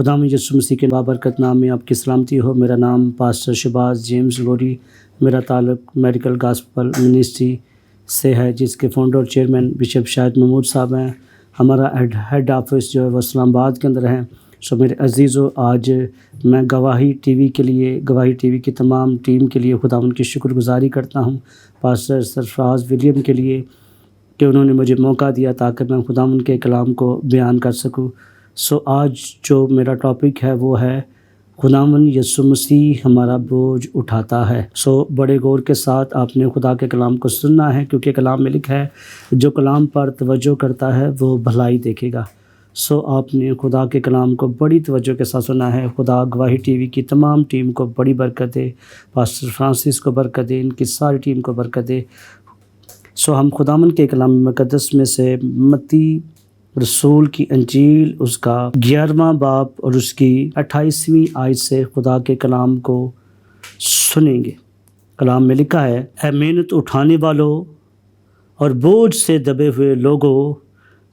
خداوند یسوع مسیح کے بابرکت نام میں آپ کی سلامتی ہو۔ میرا نام پاسٹر شہباز جیمز گوری، میرا تعلق میڈیکل گاسپل منسٹری سے ہے، جس کے فاؤنڈر اور چیئرمین بشپ شاہد محمود صاحب ہیں۔ ہمارا ہیڈ آفس جو ہے وہ اسلام آباد کے اندر ہے۔ میرے عزیزو، آج میں گواہی ٹی وی کے لیے، گواہی ٹی وی کی تمام ٹیم کے لیے خداوند کی شکر گزاری کرتا ہوں، پاسٹر سرفراز ولیم کے لیے کہ انہوں نے مجھے موقع دیا تاکہ میں خداوند کے کلام کو بیان کر سکوں۔ آج جو میرا ٹاپک ہے وہ ہے خداوند یسوع مسیح ہمارا بوجھ اٹھاتا ہے۔ بڑے غور کے ساتھ آپ نے خدا کے کلام کو سننا ہے، کیونکہ کلام میں لکھا ہے جو کلام پر توجہ کرتا ہے وہ بھلائی دیکھے گا۔ آپ نے خدا کے کلام کو بڑی توجہ کے ساتھ سنا ہے۔ خدا گواہی ٹی وی کی تمام ٹیم کو بڑی برکت دے، پاسٹر فرانسس کو برکت دے، ان کی ساری ٹیم کو برکت دے۔ ہم خداوند کے کلام مقدس میں سے متی رسول کی انجیل، اس کا 11واں باب اور اس کی 28ویں آیت سے خدا کے کلام کو سنیں گے۔ کلام میں لکھا ہے، اے محنت اٹھانے والوں اور بوجھ سے دبے ہوئے لوگوں،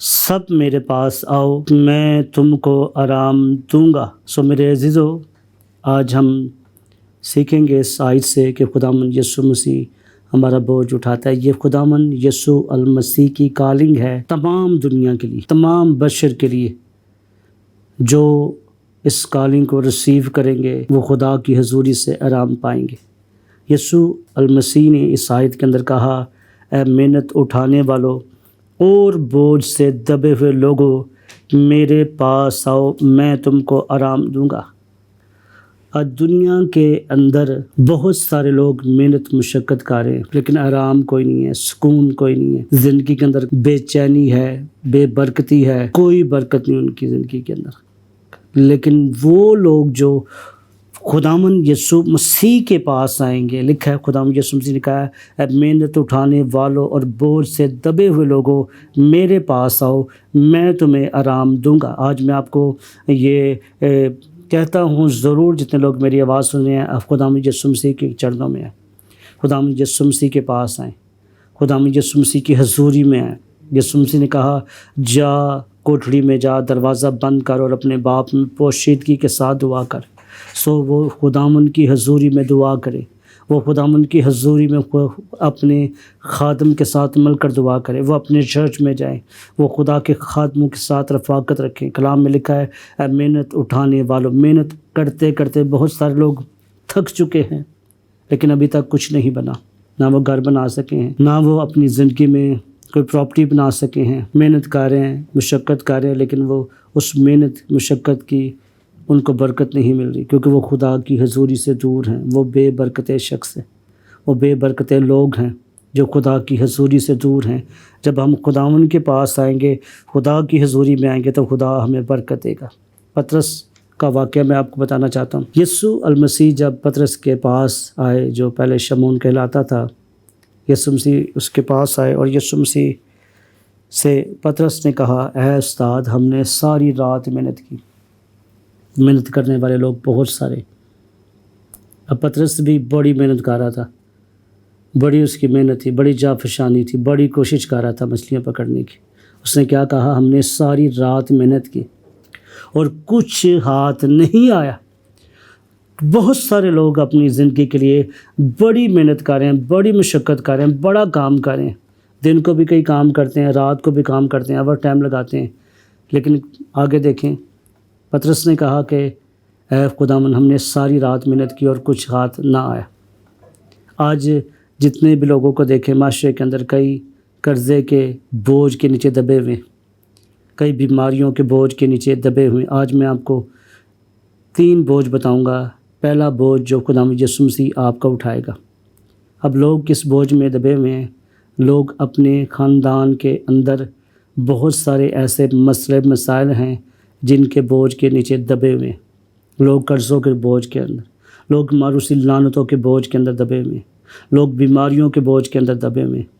سب میرے پاس آؤ، میں تم کو آرام دوں گا۔ میرے عزیزو، آج ہم سیکھیں گے اس آیت سے کہ خداوند یسوع مسیح ہمارا بوجھ اٹھاتا ہے۔ یہ خداوند یسوع المسیح کی کالنگ ہے تمام دنیا کے لیے، تمام بشر کے لیے۔ جو اس کالنگ کو ریسیو کریں گے وہ خدا کی حضوری سے آرام پائیں گے۔ یسوع المسیح نے اس آیت کے اندر کہا، اے محنت اٹھانے والوں اور بوجھ سے دبے ہوئے لوگوں، میرے پاس آؤ، میں تم کو آرام دوں گا۔ آج دنیا کے اندر بہت سارے لوگ محنت مشقت کر رہے ہیں، لیکن آرام کوئی نہیں ہے، سکون کوئی نہیں ہے۔ زندگی کے اندر بے چینی ہے، بے برکتی ہے، کوئی برکت نہیں ان کی زندگی کے اندر۔ لیکن وہ لوگ جو خداوند یسوع مسیح کے پاس آئیں گے، لکھا ہے خداوند یسوع مسیح نے کہا ہے، اے محنت اٹھانے والوں اور بوجھ سے دبے ہوئے لوگوں، میرے پاس آؤ، میں تمہیں آرام دوں گا۔ آج میں آپ کو یہ کہتا ہوں، ضرور جتنے لوگ میری آواز سن رہے ہیں، آپ خداوند یسوع مسیح کے چرنوں میں ہیں، خداوند یسوع مسیح کے پاس آئیں، خداوند یسوع مسیح کی حضوری میں آئیں۔ یسوع مسیح نے کہا، جا کوٹھڑی میں جا، دروازہ بند کر اور اپنے باپ میں پوشیدگی کے ساتھ دعا کر۔ وہ خداوند کی حضوری میں دعا کرے، وہ خداوند کی حضوری میں اپنے خادم کے ساتھ مل کر دعا کرے، وہ اپنے چرچ میں جائیں، وہ خدا کے خادموں کے ساتھ رفاقت رکھیں۔ کلام میں لکھا ہے، اے محنت اٹھانے والوں، محنت کرتے کرتے بہت سارے لوگ تھک چکے ہیں، لیکن ابھی تک کچھ نہیں بنا، نہ وہ گھر بنا سکے ہیں، نہ وہ اپنی زندگی میں کوئی پراپرٹی بنا سکے ہیں۔ محنت کر رہے ہیں، مشقت کر رہے ہیں، لیکن وہ اس محنت مشقت کی ان کو برکت نہیں مل رہی، کیونکہ وہ خدا کی حضوری سے دور ہیں۔ وہ بے برکت شخص ہیں، وہ بے برکت لوگ ہیں جو خدا کی حضوری سے دور ہیں۔ جب ہم خداوند کے پاس آئیں گے، خدا کی حضوری میں آئیں گے، تو خدا ہمیں برکت دے گا۔ پطرس کا واقعہ میں آپ کو بتانا چاہتا ہوں۔ یسوع المسیح جب پطرس کے پاس آئے، جو پہلے شمعون کہلاتا تھا، یسوع مسیح اس کے پاس آئے اور یسوع مسیح سے پطرس نے کہا، اے استاد، ہم نے ساری رات محنت کی۔ محنت کرنے والے لوگ بہت سارے۔ اب پطرس بھی بڑی محنت کر رہا تھا، بڑی اس کی محنت تھی، بڑی جانفشانی تھی، بڑی کوشش کر رہا تھا مچھلیاں پکڑنے کی۔ اس نے کیا کہا، ہم نے ساری رات محنت کی اور کچھ ہاتھ نہیں آیا۔ بہت سارے لوگ اپنی زندگی کے لیے بڑی محنت کر رہے ہیں، بڑی مشقت کر رہے ہیں، بڑا کام کر رہے ہیں، دن کو بھی کئی کام کرتے ہیں، رات کو بھی کام کرتے ہیں، اوور ٹائم لگاتے ہیں، لیکن آگے دیکھیں، پطرس نے کہا کہ اے خداوند، ہم نے ساری رات محنت کی اور کچھ ہاتھ نہ آیا۔ آج جتنے بھی لوگوں کو دیکھیں معاشرے کے اندر، کئی قرضے کے بوجھ کے نیچے دبے ہوئے، کئی بیماریوں کے بوجھ کے نیچے دبے ہوئے۔ آج میں آپ کو 3 بوجھ بتاؤں گا۔ پہلا بوجھ جو خداوند یسوع مسیح آپ کا اٹھائے گا۔ اب لوگ کس بوجھ میں دبے ہوئے ہیں؟ لوگ اپنے خاندان کے اندر بہت سارے ایسے مسئلے مسائل ہیں جن کے بوجھ کے نیچے دبے ہوئے ہیں۔ لوگ قرضوں کے بوجھ کے اندر، لوگ ماروثی لعنتوں کے بوجھ کے اندر دبے ہوئے ہیں، لوگ بیماریوں کے بوجھ کے اندر دبے ہوئے ہیں،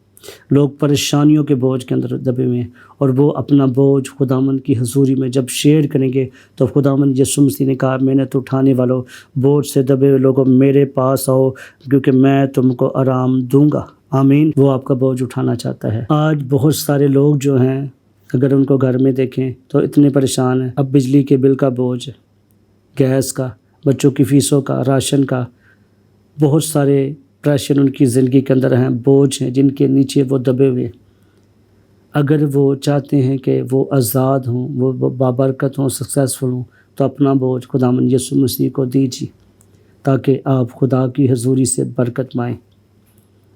لوگ پریشانیوں کے بوجھ کے اندر دبے ہوئے ہیں، اور وہ اپنا بوجھ خداوند کی حضوری میں جب شیئر کریں گے تو خداوند یسوع مسیح نے کہا، محنت اٹھانے والوں، بوجھ سے دبے ہوئے لوگوں، میرے پاس آؤ، کیونکہ میں تم کو آرام دوں گا۔ آمین۔ وہ آپ کا بوجھ اٹھانا چاہتا ہے۔ آج بہت سارے لوگ جو ہیں، اگر ان کو گھر میں دیکھیں تو اتنے پریشان ہیں۔ اب بجلی کے بل کا بوجھ ہے، گیس کا، بچوں کی فیسوں کا، راشن کا، بہت سارے پریشر ان کی زندگی کے اندر ہیں، بوجھ ہیں جن کے نیچے وہ دبے ہوئے۔ اگر وہ چاہتے ہیں کہ وہ آزاد ہوں، وہ بابرکت ہوں، سکسیسفل ہوں، تو اپنا بوجھ خداوند یسوع مسیح کو دیجیے تاکہ آپ خدا کی حضوری سے برکت پائیں۔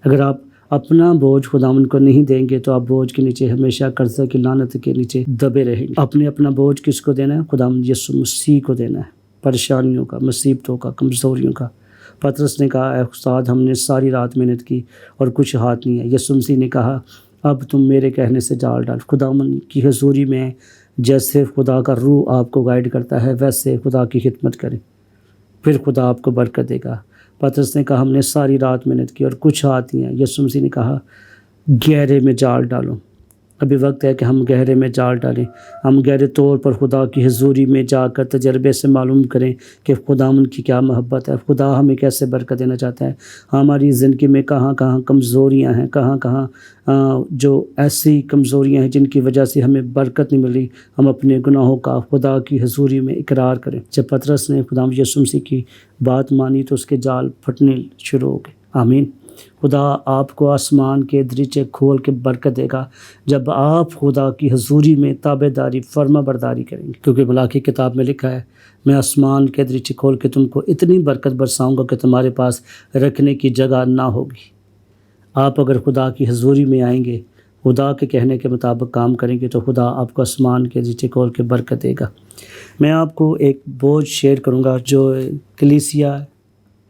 اگر آپ اپنا بوجھ خداوند کو نہیں دیں گے تو آپ بوجھ کے نیچے ہمیشہ قرضہ کی لعنت کے نیچے دبے رہیں گے۔ اپنا بوجھ کس کو دینا ہے؟ خداوند یسوع مسیح کو دینا ہے، پریشانیوں کا، مصیبتوں کا، کمزوریوں کا۔ پطرس نے کہا اے استاد ہم نے ساری رات محنت کی اور کچھ ہاتھ نہیں ہے۔ یسوع مسیح نے کہا اب تم میرے کہنے سے جال ڈال۔ خداوند کی حضوری میں جیسے خدا کا روح آپ کو گائیڈ کرتا ہے ویسے خدا کی خدمت کریں، پھر خدا آپ کو برکت دے گا۔ پطرس نے کہا ہم نے ساری رات محنت کی اور کچھ ہاتھ نہیں ہے۔ یسوع مسیح نے کہا گہرے میں جال ڈالو۔ ابھی وقت ہے کہ ہم گہرے میں جال ڈالیں، ہم گہرے طور پر خدا کی حضوری میں جا کر تجربے سے معلوم کریں کہ خداوند کی کیا محبت ہے، خدا ہمیں کیسے برکت دینا چاہتا ہے، ہماری زندگی میں کہاں کہاں کمزوریاں ہیں، کہاں کہاں جو ایسی کمزوریاں ہیں جن کی وجہ سے ہمیں برکت نہیں ملی، ہم اپنے گناہوں کا خدا کی حضوری میں اقرار کریں۔ جب پطرس نے خداوند یسوع مسیح کی بات مانی تو اس کے جال پھٹنے شروع ہو گئے۔ آمین۔ خدا آپ کو آسمان کے دریچے کھول کے برکت دے گا جب آپ خدا کی حضوری میں تابع داری فرما برداری کریں گے، کیونکہ ملاکی کتاب میں لکھا ہے میں آسمان کے دریچے کھول کے تم کو اتنی برکت برساؤں گا کہ تمہارے پاس رکھنے کی جگہ نہ ہوگی۔ آپ اگر خدا کی حضوری میں آئیں گے، خدا کے کہنے کے مطابق کام کریں گے تو خدا آپ کو آسمان کے دریچے کھول کے برکت دے گا۔ میں آپ کو ایک بوجھ شیئر کروں گا جو کلیسیا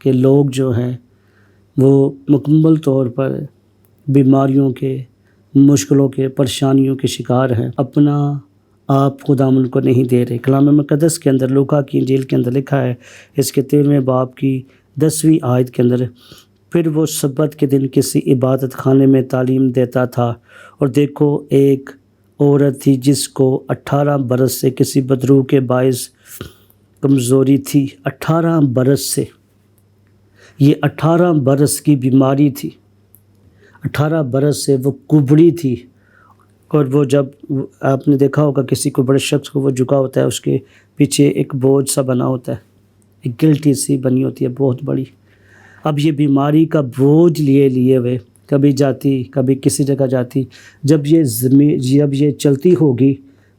کے لوگ جو ہیں وہ مکمل طور پر بیماریوں کے، مشکلوں کے، پریشانیوں کے شکار ہیں، اپنا آپ خداوند کو نہیں دے رہے۔ کلام مقدس کے اندر لوکا کی انجیل کے اندر لکھا ہے اس کے 13ویں باب کی 10ویں آیت کے اندر، پھر وہ سبت کے دن کسی عبادت خانے میں تعلیم دیتا تھا اور دیکھو ایک عورت تھی جس کو 18 برس سے کسی بدروح کے باعث کمزوری تھی۔ 18 برس سے، یہ 18 برس کی بیماری تھی، 18 برس سے وہ کبڑی تھی، اور وہ جب آپ نے دیکھا ہوگا کسی کو بڑے شخص کو وہ جھکا ہوتا ہے اس کے پیچھے ایک بوجھ سا بنا ہوتا ہے، ایک گلٹی سی بنی ہوتی ہے بہت بڑی۔ اب یہ بیماری کا بوجھ لیے ہوئے کبھی جاتی کبھی کسی جگہ جاتی، جب یہ چلتی ہوگی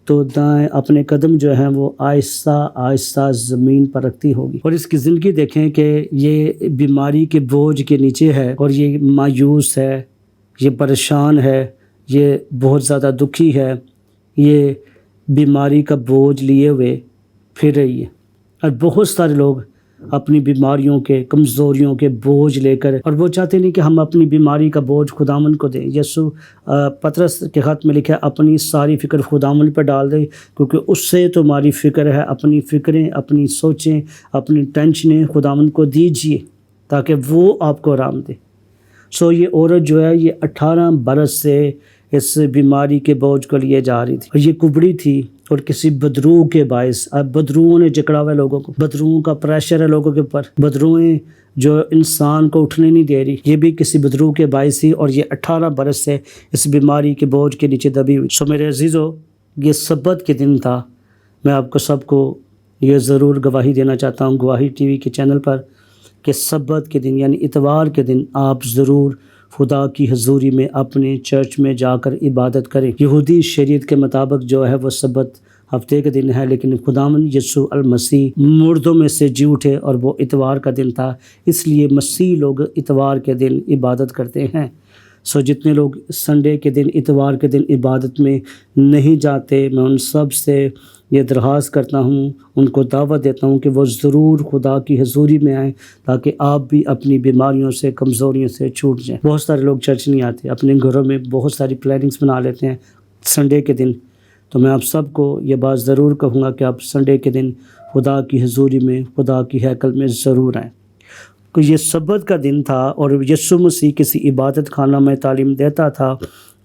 تو دائیں اپنے قدم جو ہیں وہ آہستہ آہستہ زمین پر رکھتی ہوگی، اور اس کی زندگی دیکھیں کہ یہ بیماری کے بوجھ کے نیچے ہے اور یہ مایوس ہے، یہ پریشان ہے، یہ بہت زیادہ دکھی ہے، یہ بیماری کا بوجھ لیے ہوئے پھر رہی ہے۔ اور بہت سارے لوگ اپنی بیماریوں کے، کمزوریوں کے بوجھ لے کر، اور وہ چاہتے نہیں کہ ہم اپنی بیماری کا بوجھ خداوند کو دیں۔ یسوع پطرس کے خط میں لکھا ہے اپنی ساری فکر خداوند پہ ڈال دیں کیونکہ اس سے تمہاری فکر ہے۔ اپنی فکریں، اپنی سوچیں، اپنی ٹینشنیں خداوند کو دیجیے تاکہ وہ آپ کو آرام دے۔ یہ عورت جو ہے یہ 18 برس سے اس بیماری کے بوجھ کو لیے جا رہی تھی، اور یہ کبڑی تھی اور کسی بدروح کے باعث، اب بدروحوں نے جکڑا ہوا ہے لوگوں کو، بدروحوں کا پریشر ہے لوگوں کے اوپر، بدروہیں جو انسان کو اٹھنے نہیں دے رہی، یہ بھی کسی بدروح کے باعث تھی، اور یہ 18 برس سے اس بیماری کے بوجھ کے نیچے دبی ہوئی۔ میرے عزیزو، یہ سبت کے دن تھا۔ میں آپ کو سب کو یہ ضرور گواہی دینا چاہتا ہوں گواہی ٹی وی کے چینل پر کہ سبت کے دن یعنی اتوار کے دن آپ ضرور خدا کی حضوری میں اپنے چرچ میں جا کر عبادت کریں۔ یہودی شریعت کے مطابق جو ہے وہ سبت ہفتے کے دن ہے، لیکن خداوند یسوع المسیح مردوں میں سے جی اٹھے اور وہ اتوار کا دن تھا، اس لیے مسیح لوگ اتوار کے دن عبادت کرتے ہیں۔ جتنے لوگ سنڈے کے دن، اتوار کے دن عبادت میں نہیں جاتے، میں ان سب سے یہ درخواست کرتا ہوں، ان کو دعوت دیتا ہوں کہ وہ ضرور خدا کی حضوری میں آئیں تاکہ آپ بھی اپنی بیماریوں سے، کمزوریوں سے چھوٹ جائیں۔ بہت سارے لوگ چرچ نہیں آتے، اپنے گھروں میں بہت ساری پلاننگز بنا لیتے ہیں سنڈے کے دن، تو میں آپ سب کو یہ بات ضرور کہوں گا کہ آپ سنڈے کے دن خدا کی حضوری میں، خدا کی ہیکل میں ضرور آئیں۔ یہ سبت کا دن تھا اور یسوع مسیح کسی عبادت خانہ میں تعلیم دیتا تھا،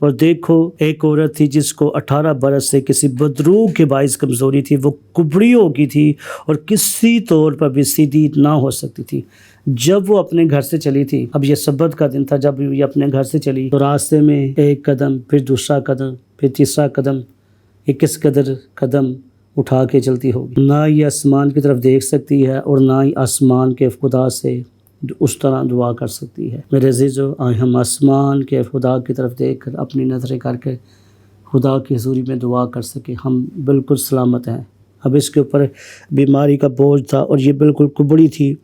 اور دیکھو ایک عورت تھی جس کو 18 برس سے کسی بدروح کے باعث کمزوری تھی، وہ کبڑی ہو گئی تھی اور کسی طور پر بھی سیدھی نہ ہو سکتی تھی۔ جب وہ اپنے گھر سے چلی تھی، اب یہ سبت کا دن تھا، جب یہ اپنے گھر سے چلی تو راستے میں ایک قدم، پھر دوسرا قدم، پھر تیسرا قدم، 21 قدم اٹھا کے چلتی ہوگی، نہ یہ آسمان کی طرف دیکھ سکتی ہے اور نہ ہی آسمان کے خدا سے اس طرح دعا کر سکتی ہے۔ میرے عزیزو، آئے ہم آسمان کے خدا کی طرف دیکھ کر اپنی نظریں کر کے خدا کی حضوری میں دعا کر سکیں، ہم بالکل سلامت ہیں۔ اب اس کے اوپر بیماری کا بوجھ تھا اور یہ بالکل کبڑی تھی،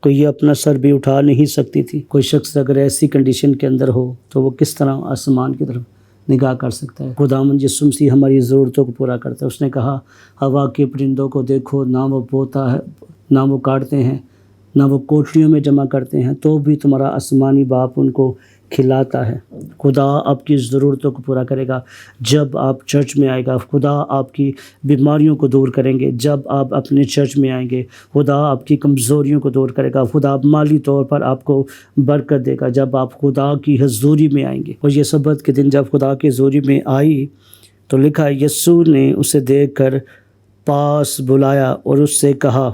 تو یہ اپنا سر بھی اٹھا نہیں سکتی تھی۔ کوئی شخص اگر ایسی کنڈیشن کے اندر ہو تو وہ کس طرح آسمان کی طرف نگاہ کر سکتا ہے؟ خداوند یسوع مسیح ہماری ضرورتوں کو پورا کرتا ہے۔ اس نے کہا، ہوا کے پرندوں کو دیکھو، نہ وہ بوتا ہے، نہ وہ کاٹتے ہیں، نہ وہ کوٹریوں میں جمع کرتے ہیں، تو بھی تمہارا آسمانی باپ ان کو کھلاتا ہے۔ خدا آپ کی ضرورتوں کو پورا کرے گا جب آپ چرچ میں آئے گا۔ خدا آپ کی بیماریوں کو دور کریں گے جب آپ اپنے چرچ میں آئیں گے۔ خدا آپ کی کمزوریوں کو دور کرے گا۔ خدا مالی طور پر آپ کو برکت دے گا جب آپ خدا کی حضوری میں آئیں گے۔ اور یہ سبت کے دن جب خدا کی حضوری میں آئی تو لکھا ہے، یسوع نے اسے دیکھ کر پاس بلایا اور اس سے کہا،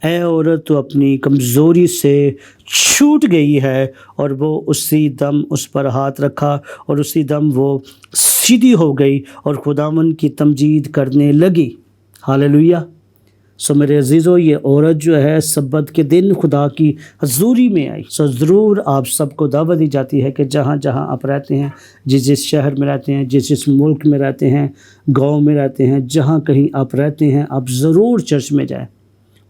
اے عورت، تو اپنی کمزوری سے چھوٹ گئی ہے، اور وہ اسی دم اس پر ہاتھ رکھا اور اسی دم وہ سیدھی ہو گئی اور خداوند کی تمجید کرنے لگی۔ ہاللویہ۔ سو میرے عزیزو، یہ عورت جو ہے سبت کے دن خدا کی حضوری میں آئی۔ سو ضرور آپ سب کو دعوت دی جاتی ہے کہ جہاں جہاں آپ رہتے ہیں، جس شہر میں رہتے ہیں، جس ملک میں رہتے ہیں، گاؤں میں رہتے ہیں، جہاں کہیں آپ رہتے ہیں، آپ ضرور چرچ میں جائیں۔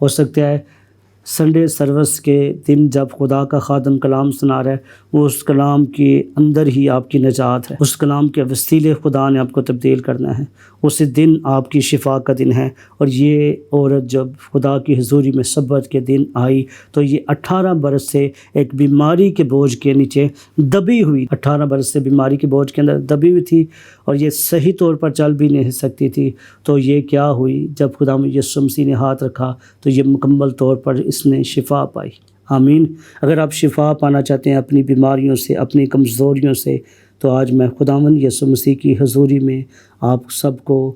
ہو سکتا ہے سنڈے سروس کے دن جب خدا کا خادم کلام سنا رہا ہے، وہ اس کلام کے اندر ہی آپ کی نجات ہے، اس کلام کے وسیلے خدا نے آپ کو تبدیل کرنا ہے، اسی دن آپ کی شفا کا دن ہے۔ اور یہ عورت جب خدا کی حضوری میں سبت کے دن آئی تو یہ 18 برس سے ایک بیماری کے بوجھ کے نیچے دبی ہوئی، 18 برس سے بیماری کے بوجھ کے اندر دبی ہوئی تھی اور یہ صحیح طور پر چل بھی نہیں سکتی تھی۔ تو یہ کیا ہوئی؟ جب خدا یسوع مسیح نے ہاتھ رکھا تو یہ مکمل طور پر اس نے شفا پائی۔ آمین۔ اگر آپ شفا پانا چاہتے ہیں اپنی بیماریوں سے، اپنی کمزوریوں سے، تو آج میں خداوند یسوع مسیح کی حضوری میں آپ سب کو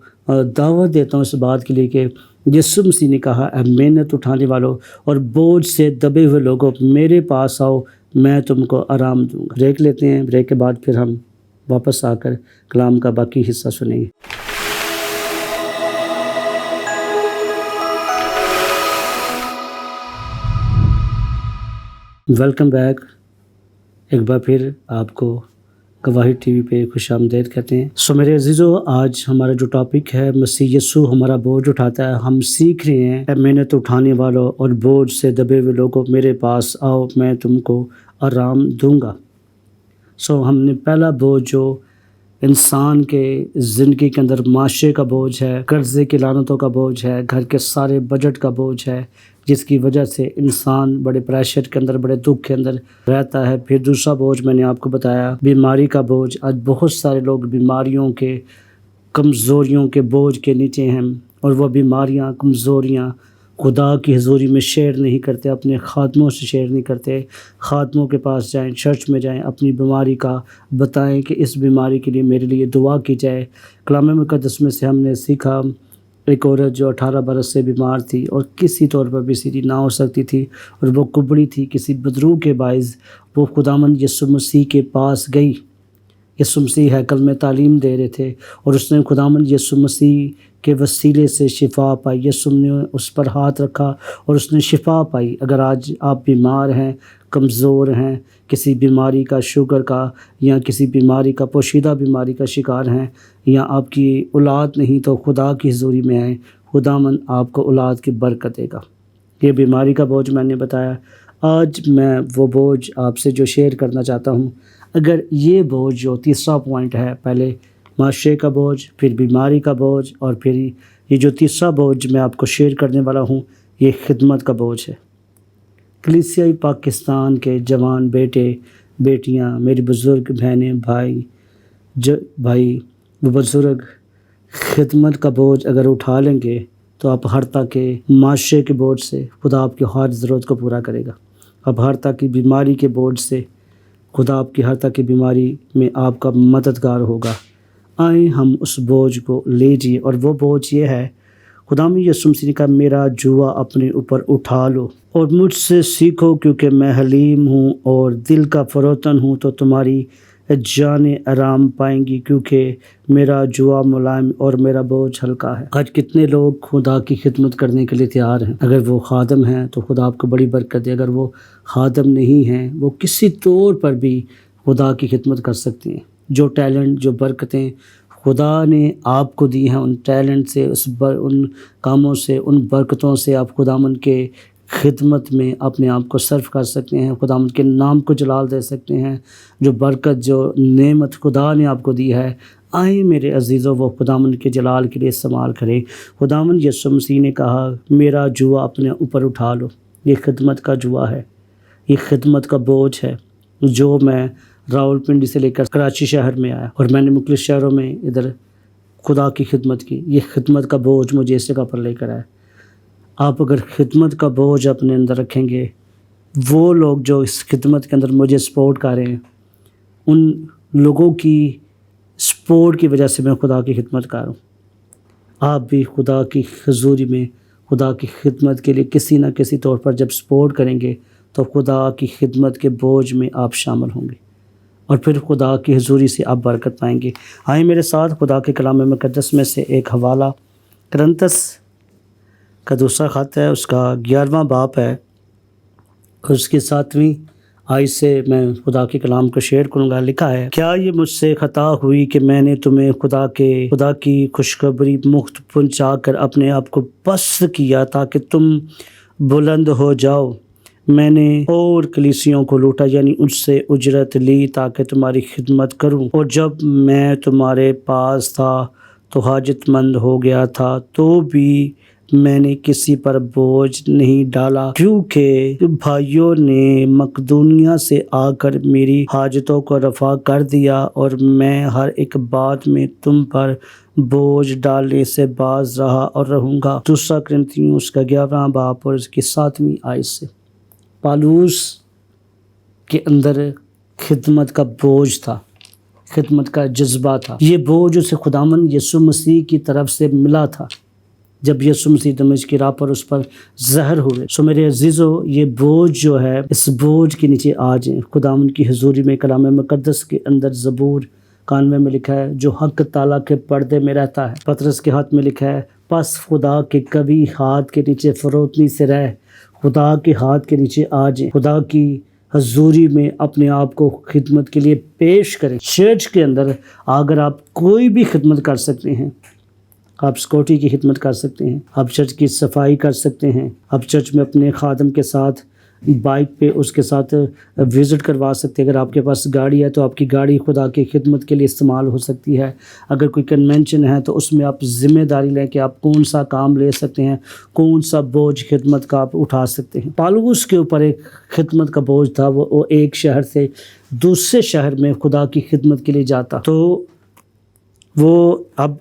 دعوت دیتا ہوں اس بات کے لیے کہ یسوع مسیح نے کہا، اے محنت اٹھانے والوں اور بوجھ سے دبے ہوئے لوگوں، میرے پاس آؤ، میں تم کو آرام دوں گا۔ بریک لیتے ہیں، بریک کے بعد پھر ہم واپس آ کر کلام کا باقی حصہ سنیں گے۔ Welcome back. ایک بار پھر آپ کو گواہی ٹی وی پہ خوش آمدید کہتے ہیں۔ سو میرے عزیزو، آج ہمارا جو ٹاپک ہے، مسیح یسوع ہمارا بوجھ اٹھاتا ہے۔ ہم سیکھ رہے ہیں، اے محنت اٹھانے والوں اور بوجھ سے دبے ہوئے لوگوں، میرے پاس آؤ، میں تم کو آرام دوں گا۔ سو ہم نے پہلا بوجھ جو انسان کے زندگی کے اندر معاشرے کا بوجھ ہے، قرضے کی لعنتوں کا بوجھ ہے، گھر کے سارے بجٹ کا بوجھ ہے، جس کی وجہ سے انسان بڑے پریشر کے اندر، بڑے دکھ کے اندر رہتا ہے۔ پھر دوسرا بوجھ میں نے آپ کو بتایا، بیماری کا بوجھ۔ آج بہت سارے لوگ بیماریوں کے، کمزوریوں کے بوجھ کے نیچے ہیں، اور وہ بیماریاں، کمزوریاں خدا کی حضوری میں شیئر نہیں کرتے، اپنے خادموں سے شیئر نہیں کرتے۔ خادموں کے پاس جائیں، چرچ میں جائیں، اپنی بیماری کا بتائیں کہ اس بیماری کے لیے میرے لیے دعا کی جائے۔ کلام مقدس میں سے ہم نے سیکھا، ایک عورت جو 18 برس سے بیمار تھی اور کسی طور پر بھی سیدھی نہ ہو سکتی تھی، اور وہ کبڑی تھی، کسی بدرو کے باعث وہ خداوند یسوع مسیح کے پاس گئی۔ یسوع مسیح ہیکل میں تعلیم دے رہے تھے اور اس نے خداوند یسوع مسیح کے وسیلے سے شفا پائی۔ یسوع نے اس پر ہاتھ رکھا اور اس نے شفا پائی۔ اگر آج آپ بیمار ہیں، کمزور ہیں، کسی بیماری کا، شوگر کا، یا کسی بیماری کا، پوشیدہ بیماری کا شکار ہیں، یا آپ کی اولاد نہیں، تو خدا کی حضوری میں آئیں، خداوند آپ کو اولاد کی برکت دے گا۔ یہ بیماری کا بوجھ میں نے بتایا۔ آج میں وہ بوجھ آپ سے جو شیئر کرنا چاہتا ہوں، اگر یہ بوجھ جو تیسرا پوائنٹ ہے، پہلے معاشرے کا بوجھ، پھر بیماری کا بوجھ، اور پھر یہ جو تیسرا بوجھ میں آپ کو شیئر کرنے والا ہوں، یہ خدمت کا بوجھ ہے۔ کلیسیائی پاکستان کے جوان بیٹے، بیٹیاں، میری بزرگ بہنیں، بھائی وہ بزرگ، خدمت کا بوجھ اگر اٹھا لیں گے تو آپ ہر طرح کے معاشرے کے بوجھ سے خدا آپ کی ہر ضرورت کو پورا کرے گا۔ اب ہر طرح کی بیماری کے بوجھ سے خدا آپ کی ہر طرح کی بیماری میں آپ کا مددگار ہوگا۔ آئیں ہم اس بوجھ کو لیجیے، اور وہ بوجھ یہ ہے، خدا یسوع مسیح نے کہا، میرا جوا اپنے اوپر اٹھا لو اور مجھ سے سیکھو، کیونکہ میں حلیم ہوں اور دل کا فروتن ہوں، تو تمہاری جانیں آرام پائیں گی، کیونکہ میرا جوا ملائم اور میرا بوجھ ہلکا ہے۔ آج کتنے لوگ خدا کی خدمت کرنے کے لیے تیار ہیں؟ اگر وہ خادم ہیں تو خدا آپ کو بڑی برکت دے، اگر وہ خادم نہیں ہیں وہ کسی طور پر بھی خدا کی خدمت کر سکتے ہیں۔ جو ٹیلنٹ، جو برکتیں خدا نے آپ کو دی ہیں، ان ٹیلنٹ سے، ان کاموں سے، ان برکتوں سے آپ خداوند کے خدمت میں اپنے آپ کو صرف کر سکتے ہیں، خداوند کے نام کو جلال دے سکتے ہیں۔ جو برکت، جو نعمت خدا نے آپ کو دی ہے، آئیں میرے عزیزوں وہ خداوند کے جلال کے لیے استعمال کریں۔ خداوند یسوع مسیح نے کہا میرا جوا اپنے اوپر اٹھا لو۔ یہ خدمت کا جوا ہے، یہ خدمت کا بوجھ ہے جو میں راولپنڈی سے لے کر کراچی شہر میں آیا اور میں نے مختلف شہروں میں ادھر خدا کی خدمت کی۔ یہ خدمت کا بوجھ مجھے اس جگہ پر لے کر آیا۔ آپ اگر خدمت کا بوجھ اپنے اندر رکھیں گے، وہ لوگ جو اس خدمت کے اندر مجھے سپورٹ کر رہے ہیں، ان لوگوں کی سپورٹ کی وجہ سے میں خدا کی خدمت کر رہا ہوں۔ آپ بھی خدا کی حضوری میں خدا کی خدمت کے لیے کسی نہ کسی طور پر جب سپورٹ کریں گے تو خدا کی خدمت کے بوجھ میں آپ شامل ہوں گے اور پھر خدا کی حضوری سے آپ برکت پائیں گے۔ آئیں میرے ساتھ خدا کے کلام مقدس میں سے ایک حوالہ، کرنتس کا دوسرا خط ہے، اس کا 11واں باب ہے اور اس کی 7ویں آیت سے میں خدا کے کلام کو شیئر کروں گا۔ لکھا ہے، کیا یہ مجھ سے خطا ہوئی کہ میں نے تمہیں خدا کی خوشخبری مفت پہنچا کر اپنے آپ کو پست کیا تاکہ تم بلند ہو جاؤ؟ میں نے اور کلیسیوں کو لوٹا، یعنی ان سے اجرت لی تاکہ تمہاری خدمت کروں، اور جب میں تمہارے پاس تھا تو حاجت مند ہو گیا تھا، تو بھی میں نے کسی پر بوجھ نہیں ڈالا، کیونکہ بھائیوں نے مقدونیہ سے آ کر میری حاجتوں کو رفع کر دیا اور میں ہر ایک بات میں تم پر بوجھ ڈالنے سے باز رہا اور رہوں گا۔ دوسرا کرنتھیوں اس کا 11واں باب اور اس کی 7ویں آیت سے پالوس کے اندر خدمت کا بوجھ تھا، خدمت کا جذبہ تھا۔ یہ بوجھ اسے خداوند یسوع مسیح کی طرف سے ملا تھا جب یسوع مسیح دمشق کی راہ پر اس پر ظاہر ہوئے۔ سو میرے عزیزو، یہ بوجھ جو ہے، اس بوجھ کے نیچے آ جائیں خداوند کی حضوری میں۔ کلام مقدس کے اندر زبور 91 میں لکھا ہے، جو حق تعالیٰ کے پردے میں رہتا ہے۔ پطرس کے ہاتھ میں لکھا ہے، پس خدا کے کبھی ہاتھ کے نیچے فروتنی سے رہ، خدا کے ہاتھ کے نیچے آ جائیں، خدا کی حضوری میں اپنے آپ کو خدمت کے لیے پیش کریں۔ چرچ کے اندر اگر آپ کوئی بھی خدمت کر سکتے ہیں، آپ سیکورٹی کی خدمت کر سکتے ہیں، آپ چرچ کی صفائی کر سکتے ہیں، آپ چرچ میں اپنے خادم کے ساتھ بائک پہ اس کے ساتھ وزٹ کروا سکتے ہیں۔ اگر آپ کے پاس گاڑی ہے تو آپ کی گاڑی خدا کی خدمت کے لیے استعمال ہو سکتی ہے۔ اگر کوئی کنونشن ہے تو اس میں آپ ذمہ داری لیں کہ آپ کون سا کام لے سکتے ہیں، کون سا بوجھ خدمت کا آپ اٹھا سکتے ہیں۔ پالوس کے اوپر ایک خدمت کا بوجھ تھا، وہ ایک شہر سے دوسرے شہر میں خدا کی خدمت کے لیے جاتا، تو وہ اب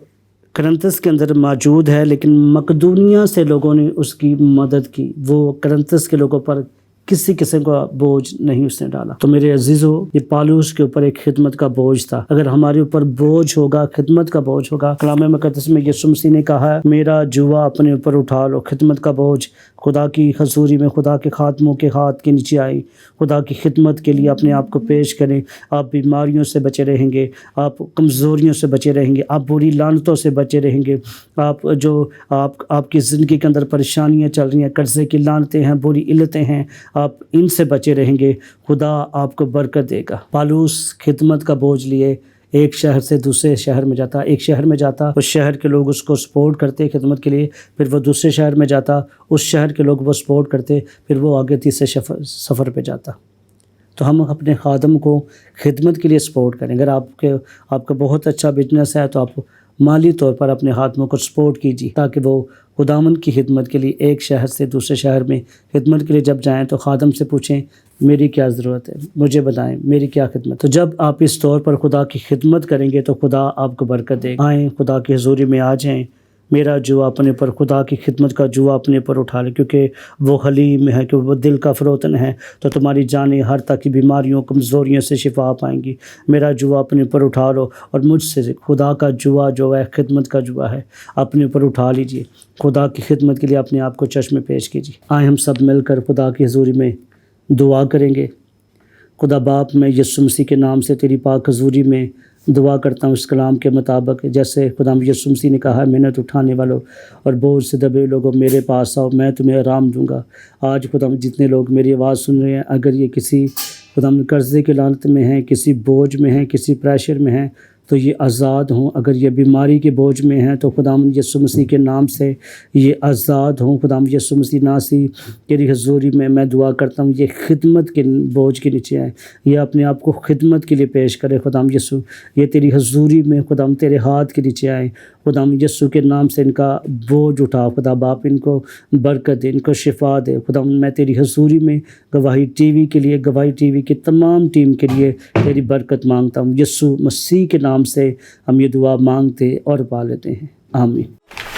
کرنتس کے اندر موجود ہے، لیکن مقدونیہ سے لوگوں نے اس کی مدد کی۔ وہ کرنتس کے لوگوں پر کسی قسم کا بوجھ نہیں اس نے ڈالا۔ تو میرے عزیزو، یہ پالوس کے اوپر ایک خدمت کا بوجھ تھا۔ اگر ہمارے اوپر بوجھ ہوگا، خدمت کا بوجھ ہوگا، کلام مقدس میں یسوع مسیح نے کہا ہے، میرا جوا اپنے اوپر اٹھا لو۔ خدمت کا بوجھ، خدا کی حضوری میں خدا کے خادموں کے ہاتھ کے نیچے آئی، خدا کی خدمت کے لیے اپنے آپ کو پیش کریں۔ آپ بیماریوں سے بچے رہیں گے، آپ کمزوریوں سے بچے رہیں گے، آپ بری لعنتوں سے بچے رہیں گے، آپ کی زندگی کے اندر پریشانیاں چل رہی ہیں، قرضے کی لعنتیں ہیں، بری علتیں ہیں، آپ ان سے بچے رہیں گے، خدا آپ کو برکت دے گا۔ پالوس خدمت کا بوجھ لیے ایک شہر سے دوسرے شہر میں جاتا، ایک شہر میں جاتا، اس شہر کے لوگ اس کو سپورٹ کرتے خدمت کے لیے، پھر وہ دوسرے شہر میں جاتا، اس شہر کے لوگ وہ سپورٹ کرتے، پھر وہ آگے تیسرے سفر پہ جاتا۔ تو ہم اپنے خادم کو خدمت کے لیے سپورٹ کریں۔ اگر آپ کا بہت اچھا بزنس ہے تو آپ مالی طور پر اپنے خادموں کو سپورٹ کیجیے تاکہ وہ خداوند کی خدمت کے لیے ایک شہر سے دوسرے شہر میں خدمت کے لیے جب جائیں تو خادم سے پوچھیں میری کیا ضرورت ہے، مجھے بتائیں میری کیا خدمت۔ تو جب آپ اس طور پر خدا کی خدمت کریں گے تو خدا آپ کو برکت دے گا۔ آئیں خدا کی حضوری میں آ جائیں، میرا جوا اپنے پر، خدا کی خدمت کا جوا اپنے پر اٹھا لے، کیونکہ وہ حلیم ہے، کہ وہ دل کا فروتن ہے، تو تمہاری جانیں ہر طرح کی بیماریوں کمزوریوں سے شفا پائیں گی۔ میرا جوا اپنے اوپر اٹھا لو اور مجھ سے خدا کا جوا جو ہے، خدمت کا جوا ہے، اپنے اوپر اٹھا لیجئے۔ خدا کی خدمت کے لیے اپنے آپ کو چشم پیش کیجیے۔ آئیں ہم سب مل کر خدا کی حضوری میں دعا کریں گے۔ خدا باپ میں یسوع مسیح کے نام سے تیری پاک حضوری میں دعا کرتا ہوں اس کلام کے مطابق، جیسے خدا یسوع مسیح نے کہا محنت اٹھانے والوں اور بوجھ سے دبے لوگوں میرے پاس آؤ، میں تمہیں آرام دوں گا۔ آج خدا جتنے لوگ میری آواز سن رہے ہیں، اگر یہ کسی خدا قرضے کی لعنت میں ہیں، کسی بوجھ میں ہیں، کسی پریشر میں ہیں، تو یہ آزاد ہوں۔ اگر یہ بیماری کے بوجھ میں ہیں تو خدا یسوع مسیح کے نام سے یہ آزاد ہوں۔ خدا یسوع مسیح ناسی تیری حضوری میں میں دعا کرتا ہوں، یہ خدمت کے بوجھ کے نیچے آئیں، یہ اپنے آپ کو خدمت کے لیے پیش کرے۔ خدا یسوع یہ تیری حضوری میں خدا تیرے ہاتھ کے نیچے آئیں، خدا یسوع کے نام سے ان کا بوجھ اٹھا، خدا باپ ان کو برکت دے، ان کو شفا دے۔ خدا میں تیری حضوری میں گواہی ٹی وی کے لیے، گواہی ٹی وی کی تمام ٹیم کے لیے تیری برکت مانگتا ہوں۔ یسوع مسیح کے نام سے ہم یہ دعا مانگتے اور پا لیتے ہیں، آمین۔